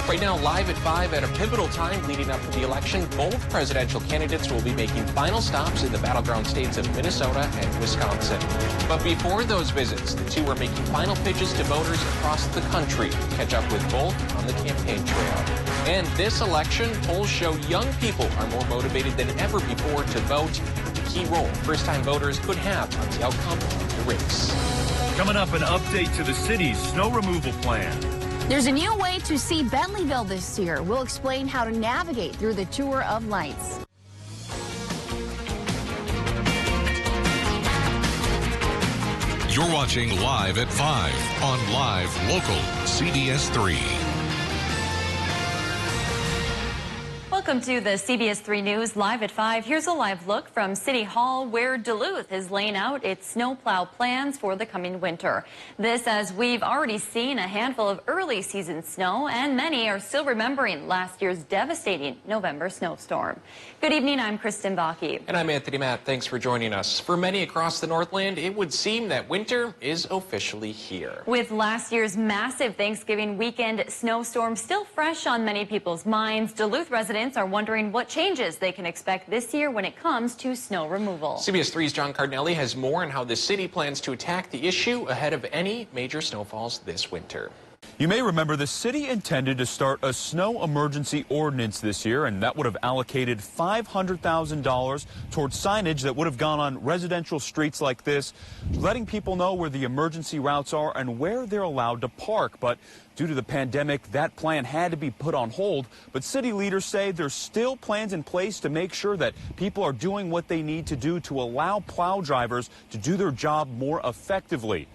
Right now, live at 5 at a pivotal time leading up to the election, both presidential candidates will be making final stops in the battleground states of Minnesota and Wisconsin. But before those visits, the two are making final pitches to voters across the country to catch up with both on the campaign trail. And this election, polls show young people are more motivated than ever before to vote, the key role first-time voters could have on the outcome of the race. Coming up, an update to the city's snow removal plan. There's a new way to see Bentleyville this year. We'll explain how to navigate through the Tour of Lights. You're watching Live at 5 on Live Local CBS 3. Welcome to the CBS 3 News Live at 5. Here's a live look from City Hall, where Duluth is laying out its snowplow plans for the coming winter. This, as we've already seen a handful of early season snow, and many are still remembering last year's devastating November snowstorm. Good evening, I'm Kristen Bakke. And I'm Anthony Matt. Thanks for joining us. For many across the Northland, it would seem that winter is officially here. With last year's massive Thanksgiving weekend snowstorm still fresh on many people's minds, Duluth residents are wondering what changes they can expect this year when it comes to snow removal. CBS 3's John Cardinelli has more on how the city plans to attack the issue ahead of any major snowfalls this winter. You may remember the city intended to start a snow emergency ordinance this year, and that would have allocated $500,000 towards signage that would have gone on residential streets like this, letting people know where the emergency routes are and where they're allowed to park. But due to the pandemic, that plan had to be put on hold. But city leaders say there's still plans in place to make sure that people are doing what they need to do to allow plow drivers to do their job more effectively.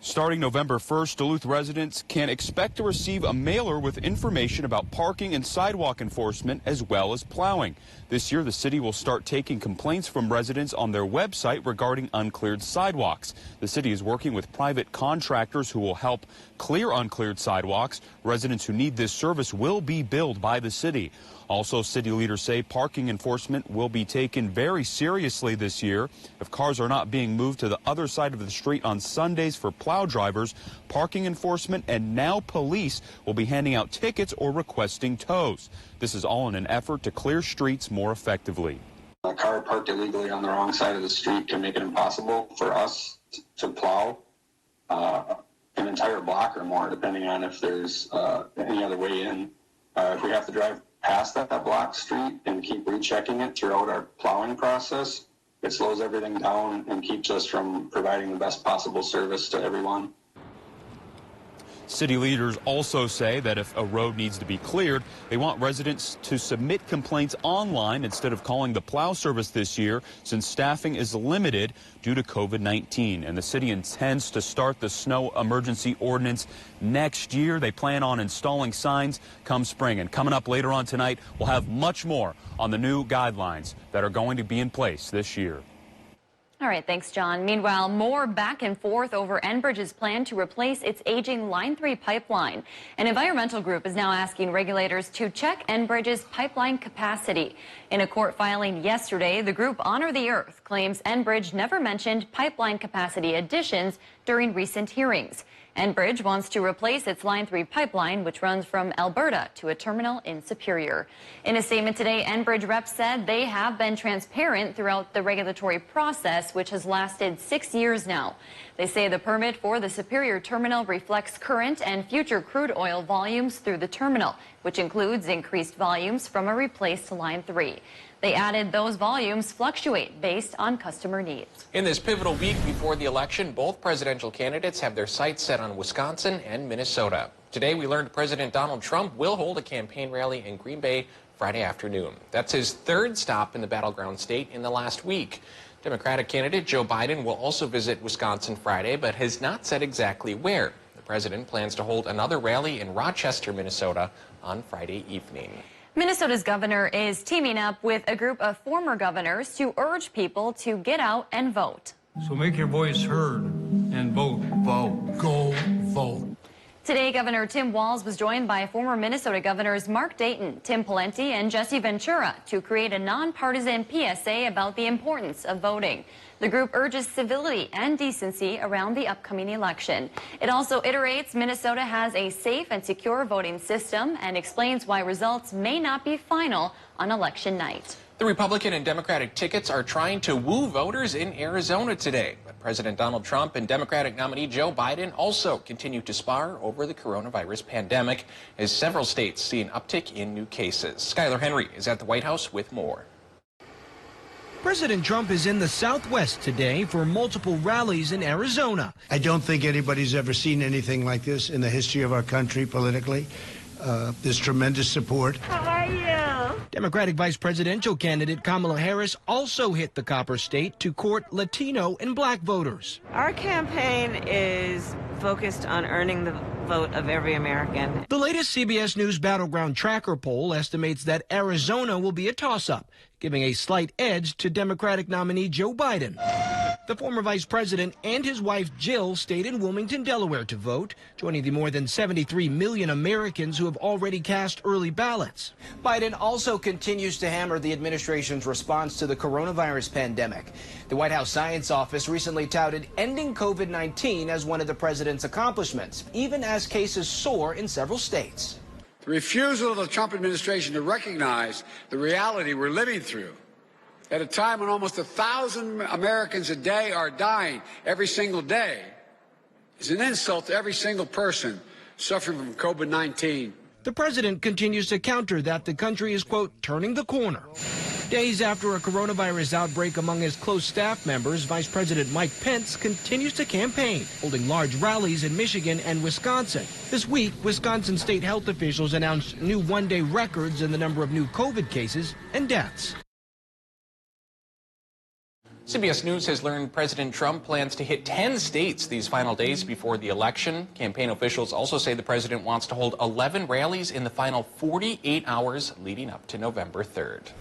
Starting November 1st, Duluth residents can expect to receive a mailer with information about parking and sidewalk enforcement as well as plowing. This year, the city will start taking complaints from residents on their website regarding uncleared sidewalks. The city is working with private contractors who will help clear uncleared sidewalks. Residents who need this service will be billed by the city. Also, city leaders say parking enforcement will be taken very seriously this year. If cars are not being moved to the other side of the street on Sundays for plow drivers, parking enforcement and now police will be handing out tickets or requesting tows. This is all in an effort to clear streets more effectively. A car parked illegally on the wrong side of the street can make it impossible for us to plow an entire block or more, depending on if there's any other way in. If we have to drive past that block street and keep rechecking it throughout our plowing process, it slows everything down and keeps us from providing the best possible service to everyone. City leaders also say that if a road needs to be cleared, they want residents to submit complaints online instead of calling the plow service this year, since staffing is limited due to COVID-19. And the city intends to start the snow emergency ordinance next year. They plan on installing signs come spring. And coming up later on tonight, we'll have much more on the new guidelines that are going to be in place this year. All right, thanks, John. Meanwhile, more back and forth over Enbridge's plan to replace its aging Line 3 pipeline. An environmental group is now asking regulators to check Enbridge's pipeline capacity. In a court filing yesterday, the group Honor the Earth claims Enbridge never mentioned pipeline capacity additions during recent hearings. Enbridge wants to replace its Line 3 pipeline, which runs from Alberta to a terminal in Superior. In a statement today, Enbridge reps said they have been transparent throughout the regulatory process, which has lasted 6 years now. They say the permit for the Superior terminal reflects current and future crude oil volumes through the terminal, which includes increased volumes from a replaced Line 3. They added those volumes fluctuate based on customer needs. In this pivotal week before the election, both presidential candidates have their sights set on Wisconsin and Minnesota. Today, we learned President Donald Trump will hold a campaign rally in Green Bay Friday afternoon. That's his third stop in the battleground state in the last week. Democratic candidate Joe Biden will also visit Wisconsin Friday, but has not said exactly where. The president plans to hold another rally in Rochester, Minnesota on Friday evening. Minnesota's governor is teaming up with a group of former governors to urge people to get out and vote. So make your voice heard and vote. Vote. Go vote. Today, Governor Tim Walz was joined by former Minnesota Governors Mark Dayton, Tim Pawlenty, and Jesse Ventura to create a nonpartisan PSA about the importance of voting. The group urges civility and decency around the upcoming election. It also iterates Minnesota has a safe and secure voting system and explains why results may not be final on election night. The Republican and Democratic tickets are trying to woo voters in Arizona today. But President Donald Trump and Democratic nominee Joe Biden also continue to spar over the coronavirus pandemic as several states see an uptick in new cases. Skylar Henry is at the White House with more. President Trump is in the Southwest today for multiple rallies in Arizona. I don't think anybody's ever seen anything like this in the history of our country politically. There's tremendous support. How are you? Democratic vice presidential candidate Kamala Harris also hit the Copper State to court Latino and black voters. Our campaign is focused on earning the vote of every American. The latest CBS News Battleground Tracker poll estimates that Arizona will be a toss-up, giving a slight edge to Democratic nominee Joe Biden. The former vice president and his wife Jill stayed in Wilmington, Delaware to vote, joining the more than 73 million Americans who have already cast early ballots. Biden also continues to hammer the administration's response to the coronavirus pandemic. The White House Science Office recently touted ending COVID-19 as one of the president's accomplishments, even as cases soar in several states. The refusal of the Trump administration to recognize the reality we're living through at a time when almost 1,000 Americans a day are dying every single day is an insult to every single person suffering from COVID-19. The president continues to counter that the country is, quote, turning the corner. Days after a coronavirus outbreak among his close staff members, Vice President Mike Pence continues to campaign, holding large rallies in Michigan and Wisconsin. This week, Wisconsin state health officials announced new one-day records in the number of new COVID cases and deaths. CBS News has learned President Trump plans to hit 10 states these final days before the election. Campaign officials also say the president wants to hold 11 rallies in the final 48 hours leading up to November 3rd.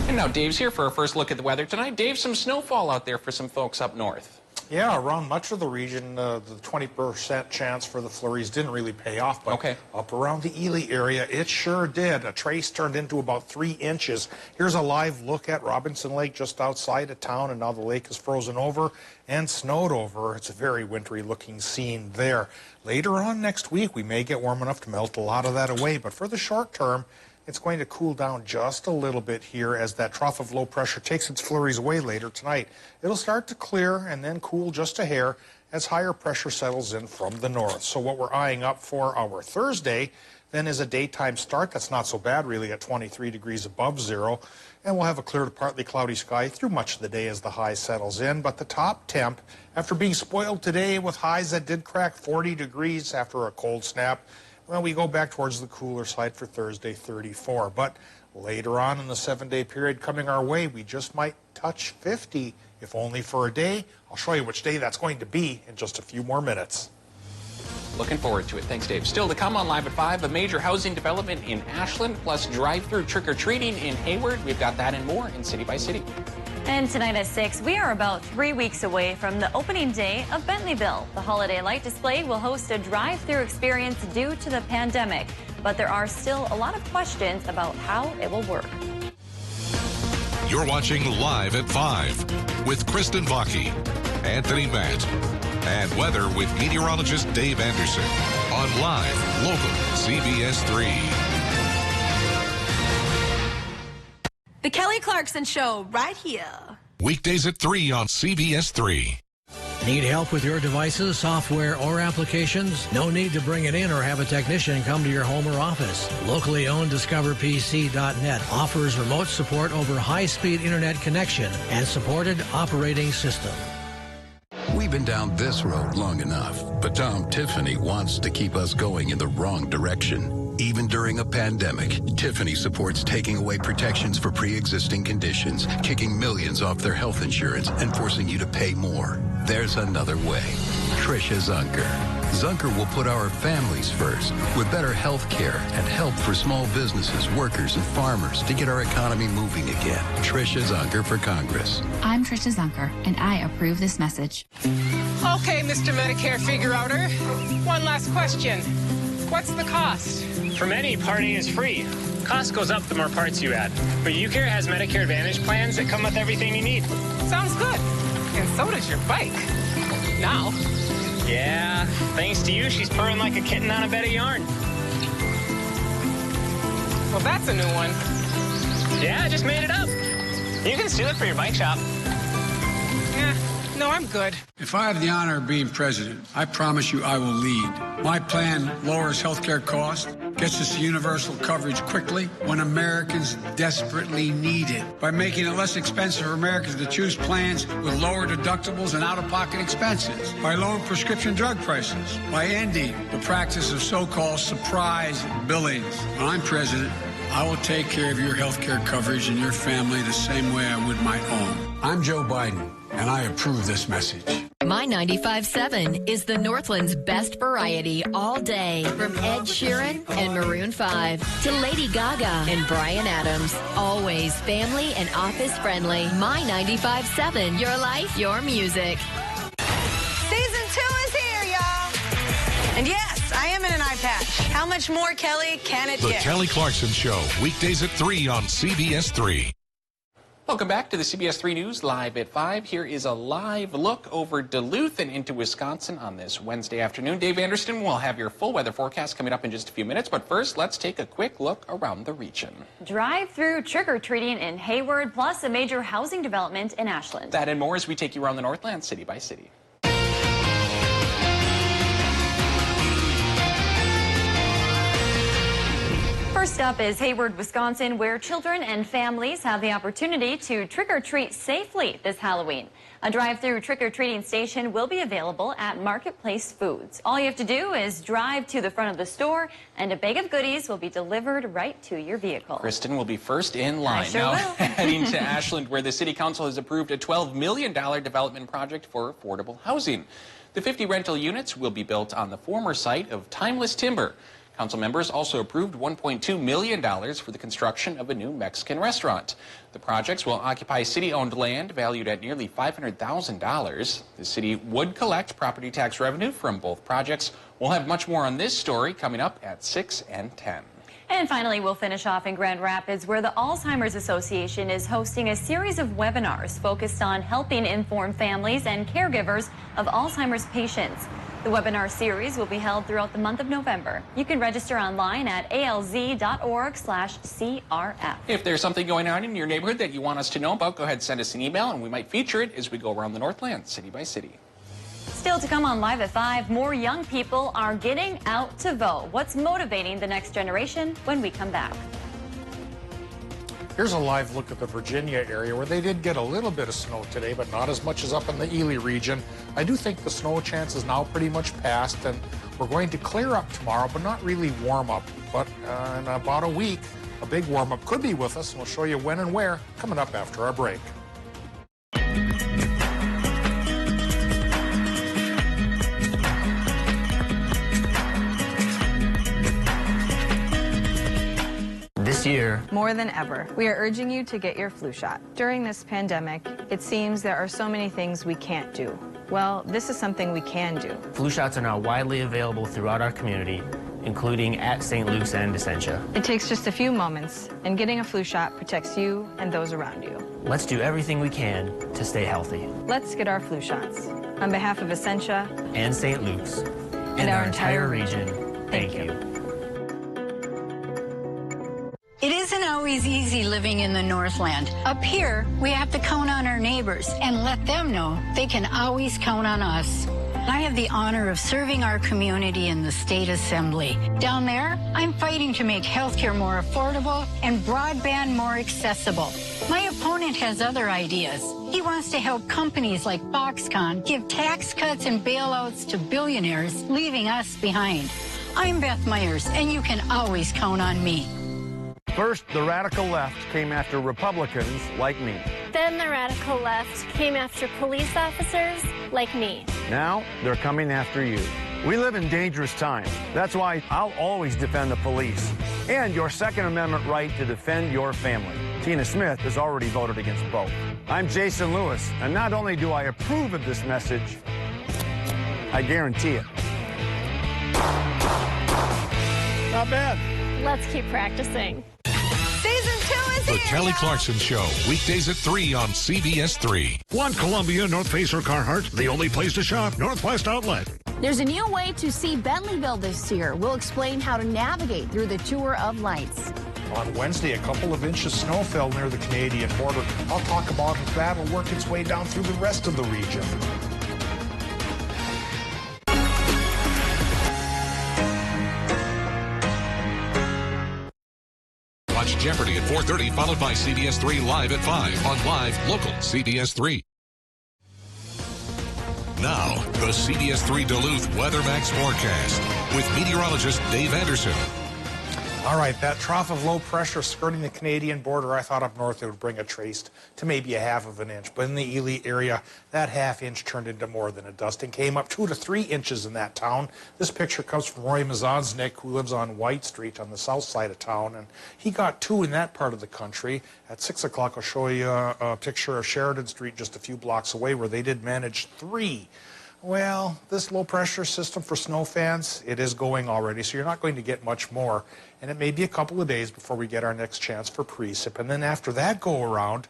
And now Dave's here for our first look at the weather tonight. Dave, some snowfall out there for some folks up north. Yeah, around much of the region, the 20% chance for the flurries didn't really pay off, but up around the Ely area, it sure did. A trace turned into about 3 inches. Here's a live look at Robinson Lake just outside of town, and now the lake is frozen over and snowed over. It's a very wintry looking scene there. Later on next week, we may get warm enough to melt a lot of that away, but for the short term, it's going to cool down just a little bit here as that trough of low pressure takes its flurries away later tonight. It'll start to clear and then cool just a hair as higher pressure settles in from the north. So what we're eyeing up for our Thursday then is a daytime start that's not so bad really at 23 degrees above zero. And we'll have a clear to partly cloudy sky through much of the day as the high settles in. But the top temp, after being spoiled today with highs that did crack 40 degrees after a cold snap, well, we go back towards the cooler side for Thursday, 34. But later on in the 7-day period coming our way, we just might touch 50, if only for a day. I'll show you which day that's going to be in just a few more minutes. Looking forward to it. Thanks, Dave. Still to come on Live at 5, a major housing development in Ashland, plus drive-through trick-or-treating in Hayward. We've got that and more in City by City. And tonight at 6, we are about 3 weeks away from the opening day of Bentleyville. The holiday light display will host a drive-through experience due to the pandemic, but there are still a lot of questions about how it will work. You're watching Live at 5 with Kristen Vaki, Anthony Matt, and weather with meteorologist Dave Anderson on Live Local CBS 3. The Kelly Clarkson Show, right here. Weekdays at 3 on CBS 3. Need help with your devices, software, or applications? No need to bring it in or have a technician come to your home or office. Locally owned DiscoverPC.net offers remote support over high-speed internet connection and supported operating system. We've been down this road long enough, but Tom Tiffany wants to keep us going in the wrong direction. Even during a pandemic, Tiffany supports taking away protections for pre-existing conditions, kicking millions off their health insurance, and forcing you to pay more. There's another way. Tricia Zunker. Zunker will put our families first with better health care and help for small businesses, workers, and farmers to get our economy moving again. Tricia Zunker for Congress. I'm Tricia Zunker, and I approve this message. Okay, Mr. Medicare figure-outer. One last question. What's the cost? For many, Part A is free. Cost goes up the more parts you add. But UCare has Medicare Advantage plans that come with everything you need. Sounds good. And so does your bike. Now. Yeah, thanks to you, she's purring like a kitten on a bed of yarn. Well, that's a new one. Yeah, I just made it up. You can steal it for your bike shop. Yeah, no, I'm good. If I have the honor of being president, I promise you I will lead. My plan lowers healthcare costs, gets us universal coverage quickly when Americans desperately need it, by making it less expensive for Americans to choose plans with lower deductibles and out-of-pocket expenses, by lowering prescription drug prices, by ending the practice of so-called surprise billings. When I'm president, I will take care of your health care coverage and your family the same way I would my own. I'm Joe Biden, and I approve this message. My 95.7 is the Northland's best variety all day. From Ed Sheeran and Maroon 5 to Lady Gaga and Bryan Adams. Always family and office friendly. My 95.7, your life, your music. Season 2 is here, y'all. And yes, I am in an eye patch. How much more, Kelly, can it The get? Kelly Clarkson Show, weekdays at 3 on CBS 3. Welcome back to the CBS 3 News Live at 5. Here is a live look over Duluth and into Wisconsin on this Wednesday afternoon. Dave Anderson will have your full weather forecast coming up in just a few minutes. But first, let's take a quick look around the region. Drive-through trick-or-treating in Hayward, plus a major housing development in Ashland. That and more as we take you around the Northland city by city. First up is Hayward, Wisconsin, where children and families have the opportunity to trick-or-treat safely this Halloween. A drive-through trick-or-treating station will be available at Marketplace Foods. All you have to do is drive to the front of the store, and a bag of goodies will be delivered right to your vehicle. Kristen will be first in line. I sure now, will. Heading to Ashland, where the City Council has approved a $12 million development project for affordable housing. The 50 rental units will be built on the former site of Timeless Timber. Council members also approved $1.2 million for the construction of a new Mexican restaurant. The projects will occupy city-owned land valued at nearly $500,000. The city would collect property tax revenue from both projects. We'll have much more on this story coming up at 6 and 10. And finally, we'll finish off in Grand Rapids, where the Alzheimer's Association is hosting a series of webinars focused on helping inform families and caregivers of Alzheimer's patients. The webinar series will be held throughout the month of November. You can register online at alz.org/CRF. If there's something going on in your neighborhood that you want us to know about, go ahead and send us an email, and we might feature it as we go around the Northland, city by city. Still to come on Live at 5, more young people are getting out to vote. What's motivating the next generation when we come back? Here's a live look at the Virginia area where they did get a little bit of snow today, but not as much as up in the Ely region. I do think the snow chance is now pretty much past, and we're going to clear up tomorrow, but not really warm up. But in about a week, a big warm up could be with us, and we'll show you when and where coming up after our break. This year, more than ever, we are urging you to get your flu shot. During this pandemic, it seems there are so many things we can't do. Well, this is something we can do. flu shots are now widely available throughout our community, including at St. Luke's and Essentia. It takes just a few moments, and getting a flu shot protects you and those around you. Let's do everything we can to stay healthy. Let's get our flu shots. On behalf of Essentia and St. Luke's and our entire region, thank you. It isn't always easy living in the Northland. Up here, we have to count on our neighbors and let them know they can always count on us. I have the honor of serving our community in the State Assembly. Down there, I'm fighting to make healthcare more affordable and broadband more accessible. My opponent has other ideas. He wants to help companies like Foxconn give tax cuts and bailouts to billionaires, leaving us behind. I'm Beth Myers, and you can always count on me. First, the radical left came after Republicans like me. Then the radical left came after police officers like me. Now, they're coming after you. We live in dangerous times. That's why I'll always defend the police and your Second Amendment right to defend your family. Tina Smith has already voted against both. I'm Jason Lewis, and not only do I approve of this message, I guarantee it. Not bad. Let's keep practicing. Season 2 is The here. Kelly Clarkson Show, weekdays at 3 on CBS 3. Want Columbia, North Face, or Carhartt? The only place to shop, Northwest Outlet. There's a new way to see Bentleyville this year. We'll explain how to navigate through the Tour of Lights. On Wednesday, a couple of inches of snow fell near the Canadian border. I'll talk about how that'll work its way down through the rest of the region. Watch Jeopardy at 4:30, followed by CBS 3 Live at 5 on Live Local CBS 3. Now, the CBS 3 Duluth WeatherMax forecast with meteorologist Dave Anderson. All right, that trough of low pressure skirting the Canadian border, I thought up north it would bring a trace to maybe a half of an inch. But in the Ely area, that half inch turned into more than a dusting. Came up 2 to 3 inches in that town. This picture comes from Roy Mazonsnik, who lives on White Street on the south side of town. And he got 2 in that part of the country. At 6 o'clock, I'll show you a picture of Sheridan Street just a few blocks away where they did manage 3. Well, this low pressure system for snow fans, it is going already, so you're not going to get much more. And it may be a couple of days before we get our next chance for precip. And then after that go around,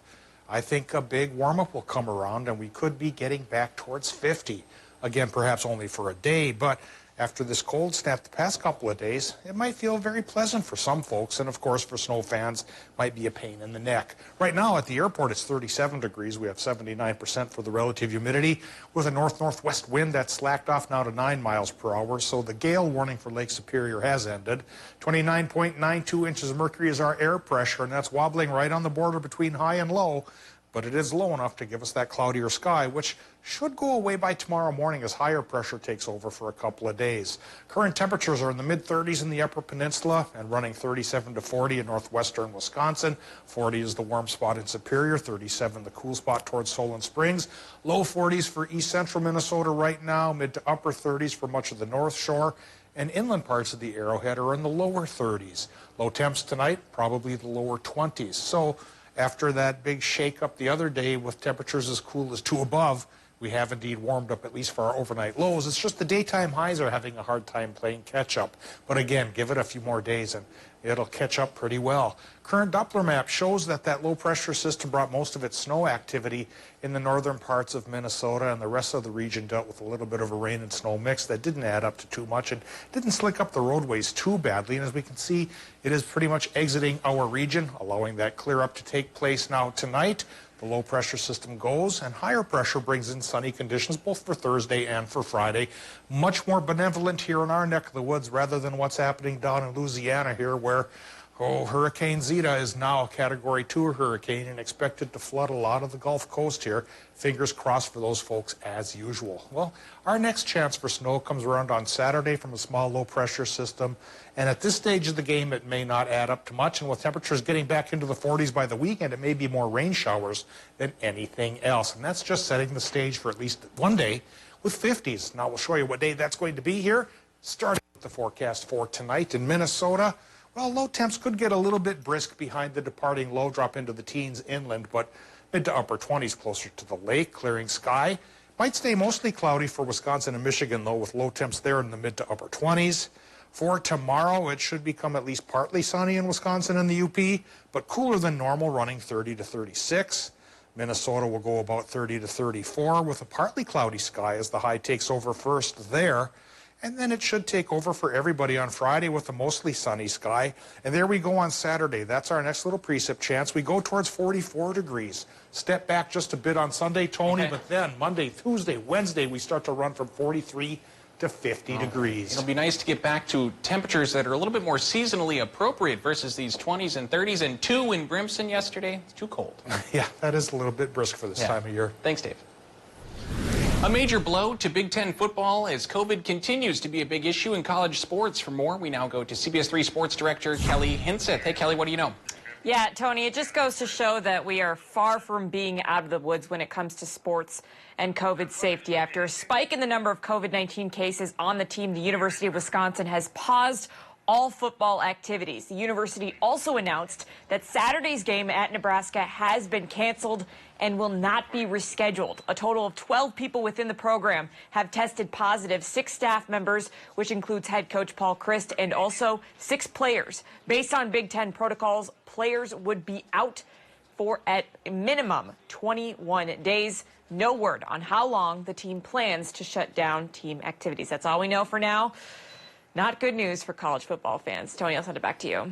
I think a big warm-up will come around and we could be getting back towards 50. Again, perhaps only for a day, but after this cold snap the past couple of days, it might feel very pleasant for some folks, and of course for snow fans, might be a pain in the neck. Right now at the airport it's 37 degrees. We have 79% for the relative humidity with a north-northwest wind that's slacked off now to 9 miles per hour, so the gale warning for Lake Superior has ended. 29.92 inches of mercury is our air pressure, and that's wobbling right on the border between high and low. But it is low enough to give us that cloudier sky, which should go away by tomorrow morning as higher pressure takes over for a couple of days. Current temperatures are in the mid-30s in the Upper Peninsula and running 37 to 40 in northwestern Wisconsin. 40 is the warm spot in Superior, 37 the cool spot towards Solon Springs. Low 40s for east central Minnesota right now, mid to upper 30s for much of the North Shore. And inland parts of the Arrowhead are in the lower 30s. Low temps tonight, probably the lower 20s. So after that big shake-up the other day with temperatures as cool as 2 above, we have indeed warmed up, at least for our overnight lows. It's just the daytime highs are having a hard time playing catch-up. But again, give it a few more days and it'll catch up pretty well. Current Doppler map shows that that low-pressure system brought most of its snow activity in the northern parts of Minnesota, and the rest of the region dealt with a little bit of a rain and snow mix that didn't add up to too much and didn't slick up the roadways too badly. And as we can see, it is pretty much exiting our region, allowing that clear up to take place now tonight. The low pressure system goes, and higher pressure brings in sunny conditions both for Thursday and for Friday. Much more benevolent here in our neck of the woods rather than what's happening down in Louisiana here, where Hurricane Zeta is now a Category 2 hurricane and expected to flood a lot of the Gulf Coast here. Fingers crossed for those folks as usual. Well, our next chance for snow comes around on Saturday from a small low-pressure system. And at this stage of the game, it may not add up to much. And with temperatures getting back into the 40s by the weekend, it may be more rain showers than anything else. And that's just setting the stage for at least one day with 50s. Now, we'll show you what day that's going to be here, starting with the forecast for tonight in Minnesota. Well, low temps could get a little bit brisk behind the departing low, drop into the teens inland, but mid to upper 20s closer to the lake, clearing sky. Might stay mostly cloudy for Wisconsin and Michigan, though, with low temps there in the mid to upper 20s. For tomorrow, it should become at least partly sunny in Wisconsin and the UP, but cooler than normal, running 30 to 36. Minnesota will go about 30 to 34 with a partly cloudy sky as the high takes over first there. And then it should take over for everybody on Friday with a mostly sunny sky. And there we go on Saturday. That's our next little precip chance. We go towards 44 degrees. Step back just a bit on Sunday, Tony, but then Monday, Tuesday, Wednesday, we start to run from 43 to 50 degrees. It'll be nice to get back to temperatures that are a little bit more seasonally appropriate versus these 20s and 30s and 2 in Brimson yesterday. It's too cold. Yeah, that is a little bit brisk for this time of year. Thanks, Dave. A major blow to Big Ten football as COVID continues to be a big issue in college sports. For more, we now go to CBS 3 Sports Director Kelly Hinseth. Hey, Kelly, what do you know? Yeah, Tony, it just goes to show that we are far from being out of the woods when it comes to sports and COVID safety. After a spike in the number of COVID-19 cases on the team, the University of Wisconsin has paused all football activities. The university also announced that Saturday's game at Nebraska has been canceled and will not be rescheduled. A total of 12 people within the program have tested positive, 6 staff members, which includes head coach Paul Christ, and also 6 players. Based on Big Ten protocols, players would be out for at minimum 21 days. No word on how long the team plans to shut down team activities. That's all we know for now. Not good news for college football fans. Tony, I'll send it back to you.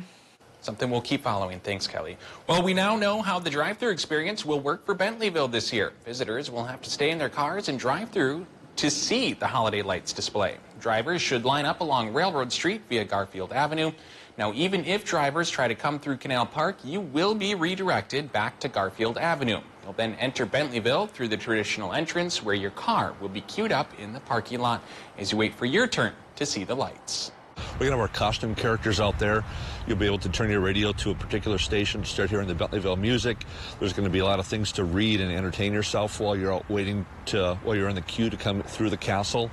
Something we'll keep following. Thanks, Kelly. Well, we now know how the drive-thru experience will work for Bentleyville this year. Visitors will have to stay in their cars and drive through to see the holiday lights display. Drivers should line up along Railroad Street via Garfield Avenue. Now, even if drivers try to come through Canal Park, you will be redirected back to Garfield Avenue. You'll then enter Bentleyville through the traditional entrance where your car will be queued up in the parking lot as you wait for your turn to see the lights. We're going to have our costume characters out there. You'll be able to turn your radio to a particular station, start hearing the Bentleyville music. There's going to be a lot of things to read and entertain yourself while you're out waiting while you're in the queue to come through the castle.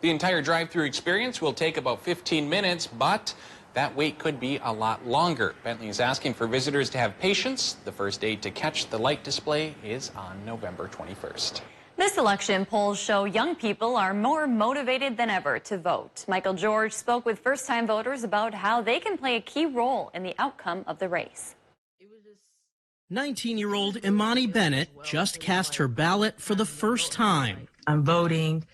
The entire drive-thru experience will take about 15 minutes, but that wait could be a lot longer. Bentley is asking for visitors to have patience. The first date to catch the light display is on November 21st. This election, polls show young people are more motivated than ever to vote. Michael George spoke with first-time voters about how they can play a key role in the outcome of the race. 19-year-old Imani Bennett just cast her ballot for the first time. I'm voting.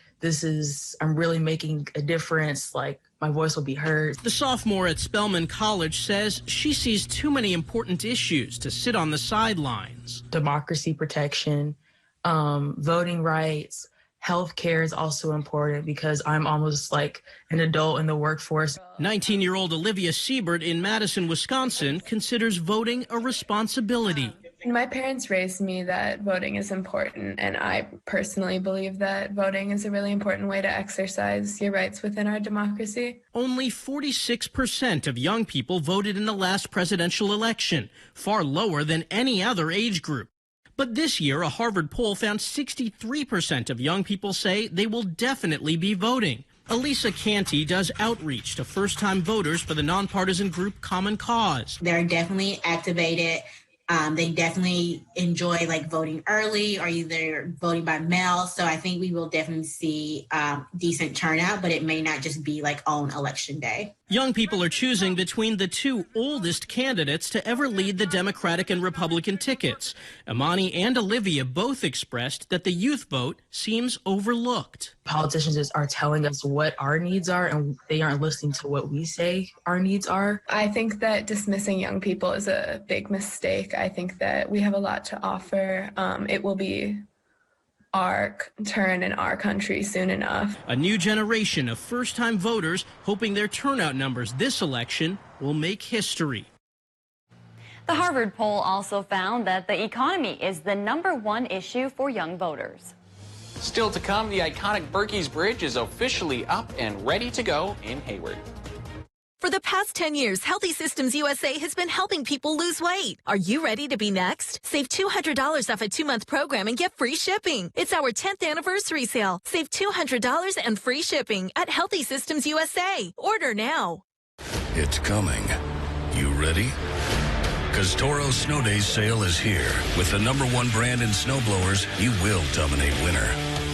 I'm really making a difference. Like, my voice will be heard. The sophomore at Spelman College says she sees too many important issues to sit on the sidelines. Democracy protection, voting rights, health care is also important because I'm almost like an adult in the workforce. 19-year-old Olivia Siebert in Madison, Wisconsin considers voting a responsibility. My parents raised me that voting is important, and I personally believe that voting is a really important way to exercise your rights within our democracy. Only 46% of young people voted in the last presidential election, far lower than any other age group. But this year, a Harvard poll found 63% of young people say they will definitely be voting. Elisa Canty does outreach to first-time voters for the nonpartisan group Common Cause. They're definitely activated. They definitely enjoy voting early or either voting by mail. So I think we will definitely see decent turnout, but it may not just be on election day. Young people are choosing between the 2 oldest candidates to ever lead the Democratic and Republican tickets. Imani and Olivia both expressed that the youth vote seems overlooked. Politicians are telling us what our needs are, and they aren't listening to what we say our needs are. I think that dismissing young people is a big mistake. I think that we have a lot to offer. It will be our turn in our country soon enough. A new generation of first-time voters hoping their turnout numbers this election will make history. The Harvard poll also found that the economy is the #1 issue for young voters. Still to come, the iconic Berkey's Bridge is officially up and ready to go in Hayward. For the past 10 years, Healthy Systems USA has been helping people lose weight. Are you ready to be next? Save $200 off a 2-month program and get free shipping. It's our 10th anniversary sale. Save $200 and free shipping at Healthy Systems USA. Order now. It's coming. You ready? Because Toro's Snow Days sale is here. With the #1 brand in snowblowers, you will dominate winter.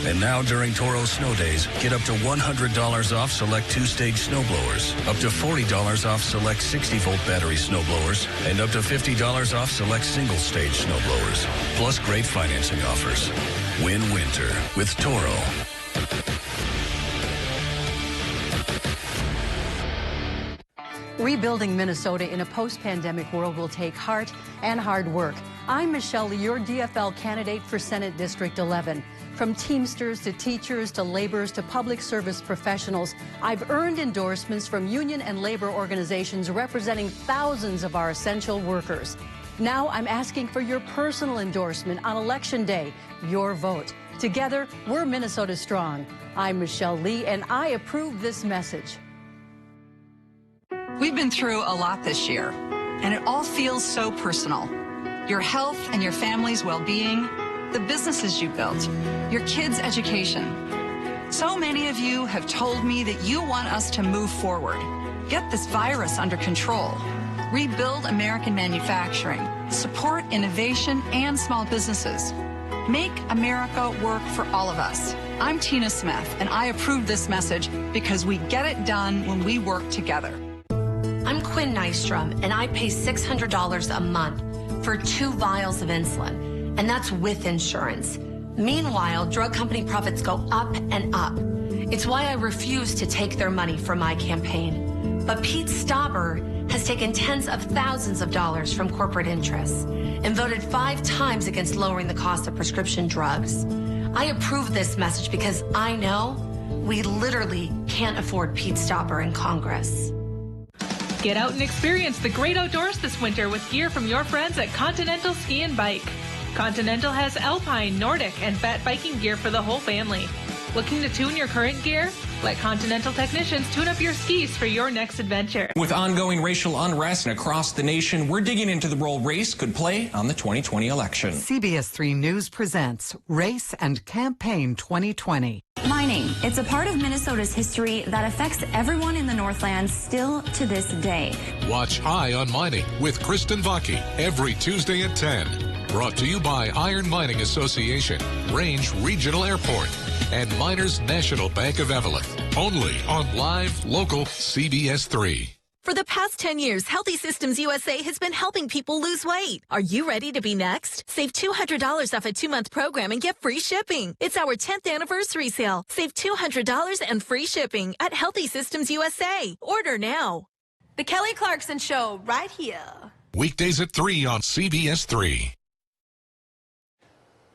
And now during Toro Snow Days, get up to $100 off select 2-stage snowblowers, up to $40 off select 60-volt battery snowblowers, and up to $50 off select single-stage snowblowers. Plus great financing offers. Win winter with Toro. Rebuilding Minnesota in a post-pandemic world will take heart and hard work. I'm Michelle Lee, your DFL candidate for Senate District 11. From Teamsters to teachers to laborers to public service professionals, I've earned endorsements from union and labor organizations representing thousands of our essential workers. Now I'm asking for your personal endorsement on Election Day, your vote. Together, we're Minnesota Strong. I'm Michelle Lee, and I approve this message. We've been through a lot this year. and it all feels so personal. Your health and your family's well-being, the businesses you built, your kids' education. So many of you have told me that you want us to move forward, get this virus under control, rebuild American manufacturing, support innovation and small businesses, make America work for all of us. I'm Tina Smith, and I approve this message because we get it done when we work together. I'm Quinn Nystrom, and I pay $600 a month for 2 vials of insulin, and that's with insurance. Meanwhile, drug company profits go up and up. It's why I refuse to take their money for my campaign. But Pete Stauber has taken tens of thousands of dollars from corporate interests and voted 5 times against lowering the cost of prescription drugs. I approve this message because I know we literally can't afford Pete Stauber in Congress. Get out and experience the great outdoors this winter with gear from your friends at Continental Ski and Bike. Continental has alpine, Nordic, and fat biking gear for the whole family. Looking to tune your current gear? Let Continental technicians tune up your skis for your next adventure. With ongoing racial unrest across the nation, we're digging into the role race could play on the 2020 election. CBS 3 News presents Race and Campaign 2020. Mining. It's a part of Minnesota's history that affects everyone in the Northland still to this day. Watch High on Mining with Kristen Vaki every Tuesday at 10. Brought to you by Iron Mining Association, Range Regional Airport, and Miners National Bank of Evelyn. Only on live, local CBS 3. For the past 10 years, Healthy Systems USA has been helping people lose weight. Are you ready to be next? Save $200 off a 2-month program and get free shipping. It's our 10th anniversary sale. Save $200 and free shipping at Healthy Systems USA. Order now. The Kelly Clarkson Show, right here. Weekdays at 3 on CBS 3.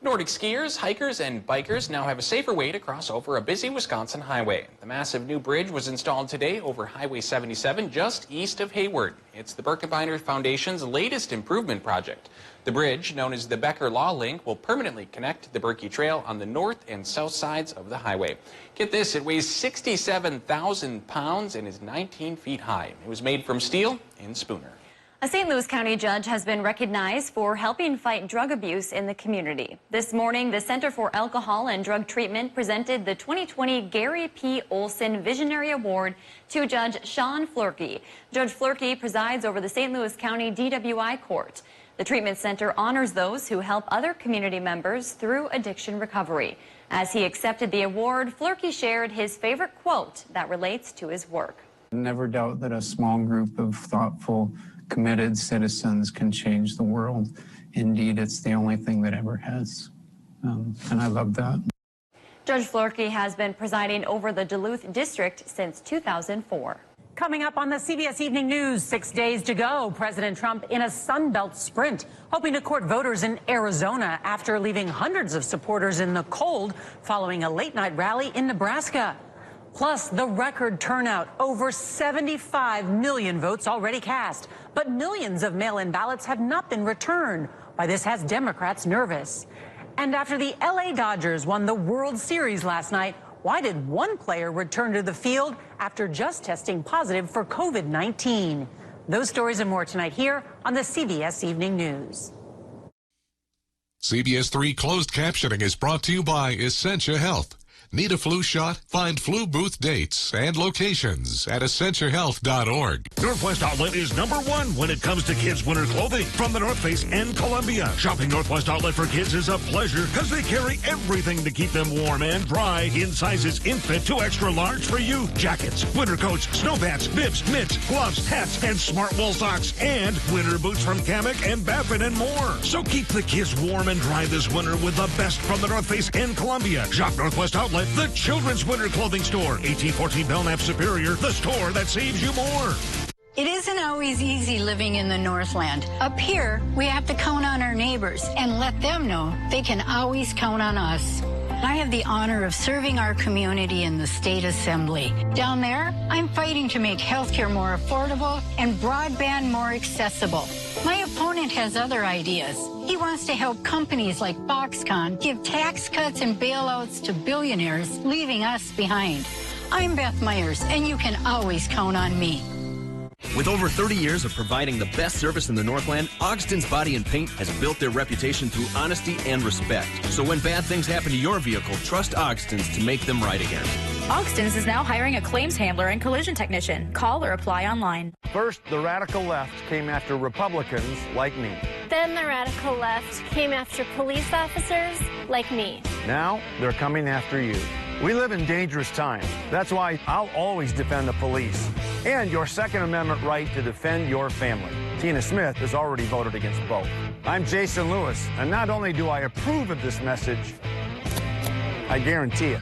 Nordic skiers, hikers, and bikers now have a safer way to cross over a busy Wisconsin highway. The massive new bridge was installed today over Highway 77 just east of Hayward. It's the Birkebeiner Foundation's latest improvement project. The bridge, known as the Becker Law Link, will permanently connect the Berkey Trail on the north and south sides of the highway. Get this, it weighs 67,000 pounds and is 19 feet high. It was made from steel in Spooner. A St. Louis County judge has been recognized for helping fight drug abuse in the community. This morning, the Center for Alcohol and Drug Treatment presented the 2020 Gary P. Olson Visionary Award to Judge Sean Flurkey. Judge Flurkey presides over the St. Louis County DWI Court. The treatment center honors those who help other community members through addiction recovery. As he accepted the award, Flurkey shared his favorite quote that relates to his work. Never doubt that a small group of thoughtful, committed citizens can change the world. Indeed, it's the only thing that ever has. And I love that. Judge Flurkey has been presiding over the Duluth district since 2004. Coming up on the CBS Evening News, 6 days to go, President Trump in a Sun Belt sprint, hoping to court voters in Arizona after leaving hundreds of supporters in the cold following a late-night rally in Nebraska. Plus, the record turnout, over 75 million votes already cast. But millions of mail-in ballots have not been returned. Why this has Democrats nervous. And after the LA Dodgers won the World Series last night, why did one player return to the field after just testing positive for COVID-19? Those stories and more tonight here on the CBS Evening News. CBS 3 closed captioning is brought to you by Essentia Health. Need a flu shot? Find flu booth dates and locations at essentiahealth.org. Northwest Outlet is #1 when it comes to kids' winter clothing from the North Face and Columbia. Shopping Northwest Outlet for kids is a pleasure because they carry everything to keep them warm and dry in sizes infant to extra large for you. Jackets, winter coats, snow pants, bibs, mitts, gloves, hats, and smart wool socks, and winter boots from Kamek and Baffin and more. So keep the kids warm and dry this winter with the best from the North Face and Columbia. Shop Northwest Outlet, the children's winter clothing store, 1814 Belknap Superior, the store that saves you more. It isn't always easy living in the Northland. Up here, we have to count on our neighbors and let them know they can always count on us. I have the honor of serving our community in the state assembly. Down there, I'm fighting to make healthcare more affordable and broadband more accessible. My opponent has other ideas. He wants to help companies like Foxconn give tax cuts and bailouts to billionaires, leaving us behind. I'm Beth Myers, and you can always count on me. With over 30 years of providing the best service in the Northland, Ogston's Body and Paint has built their reputation through honesty and respect. So when bad things happen to your vehicle, trust Ogston's to make them right again. Ogston's is now hiring a claims handler and collision technician. Call or apply online. First, the radical left came after Republicans like me. Then the radical left came after police officers like me. Now they're coming after you. We live in dangerous times. That's why I'll always defend the police and your Second Amendment right to defend your family. Tina Smith has already voted against both. I'm Jason Lewis, and not only do I approve of this message, I guarantee it.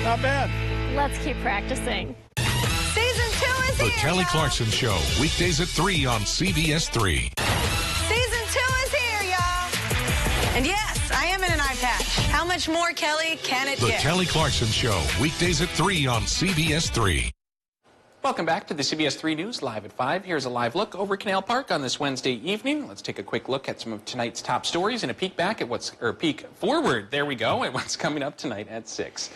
Not bad. Let's keep practicing. Season 2 is The here, Kelly y'all. Clarkson Show, weekdays at 3 on CBS 3. Season 2 is here, y'all. And yes, I am in an eye patch. How much more, Kelly, can it The get? Kelly Clarkson Show, weekdays at 3 on CBS 3. Welcome back to the CBS 3 News Live at 5. Here's a live look over Canal Park on this Wednesday evening. Let's take a quick look at some of tonight's top stories and a peek back at peek forward, there we go, at what's coming up tonight at 6.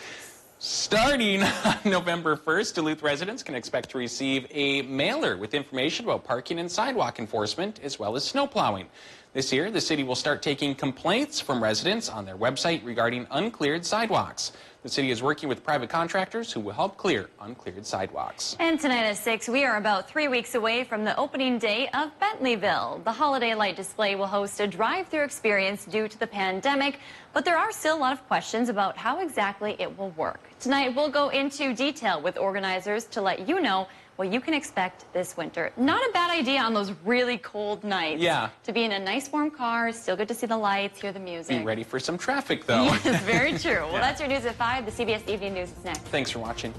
Starting on November 1st, Duluth residents can expect to receive a mailer with information about parking and sidewalk enforcement, as well as snow plowing. This year, the city will start taking complaints from residents on their website regarding uncleared sidewalks. The city is working with private contractors who will help clear uncleared sidewalks. And tonight at 6, we are about 3 weeks away from the opening day of Bentleyville. The holiday light display will host a drive-through experience due to the pandemic, but there are still a lot of questions about how exactly it will work. Tonight, we'll go into detail with organizers to let you know what you can expect this winter. Not a bad idea on those really cold nights. Yeah. To be in a nice warm car, still good to see the lights, hear the music. Be ready for some traffic, though. Yes, very true. Well, that's your news at 5. The CBS Evening News is next. Thanks for watching.